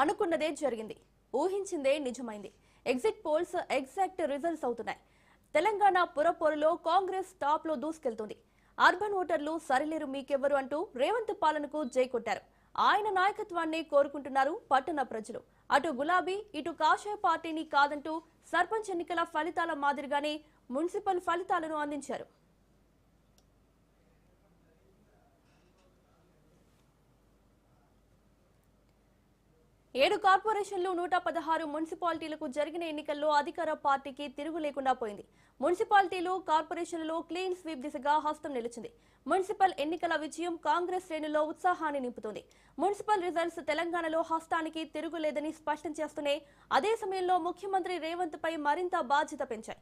అనుకున్నదే జరిగింది, ఊహించిందే నిజమైంది. ఎగ్జిట్ పోల్స్ ఎగ్జాక్ట్ రిజల్ట్స్ అవుతున్నాయి. తెలంగాణ పురపోరులో కాంగ్రెస్ టాప్ లో దూసుకెళ్తుంది. అర్బన్ ఓటర్లు సరిలేరు మీకెవ్వరు అంటూ రేవంత్ పాలనకు జై కొట్టారు. ఆయన నాయకత్వాన్ని కోరుకుంటున్నారు పట్టణ ప్రజలు. అటు గులాబీ ఇటు కాషాయ పార్టీని కాదంటూ సర్పంచ్ ఎన్నికల ఫలితాల మాదిరిగానే మున్సిపల్ ఫలితాలను అందించారు. 7 కార్పొరేషన్లు 116 మున్సిపాలిటీలకు జరిగిన ఎన్నికల్లో అధికార పార్టీకి తిరుగు లేకుండా పోయింది. మున్సిపాలిటీలు కార్పొరేషన్లలో క్లీన్ స్వీప్ దిశగా హస్తం నిలిచింది. మున్సిపల్ ఎన్నికల విజయం కాంగ్రెస్ శ్రేణుల్లో ఉత్సాహాన్ని నింపుతుంది. మున్సిపల్ రిజల్ట్స్ తెలంగాణలో హస్తానికి తిరుగులేదని స్పష్టం చేస్తూనే అదే సమయంలో ముఖ్యమంత్రి రేవంత్ పై మరింత బాధ్యత పెంచాయి.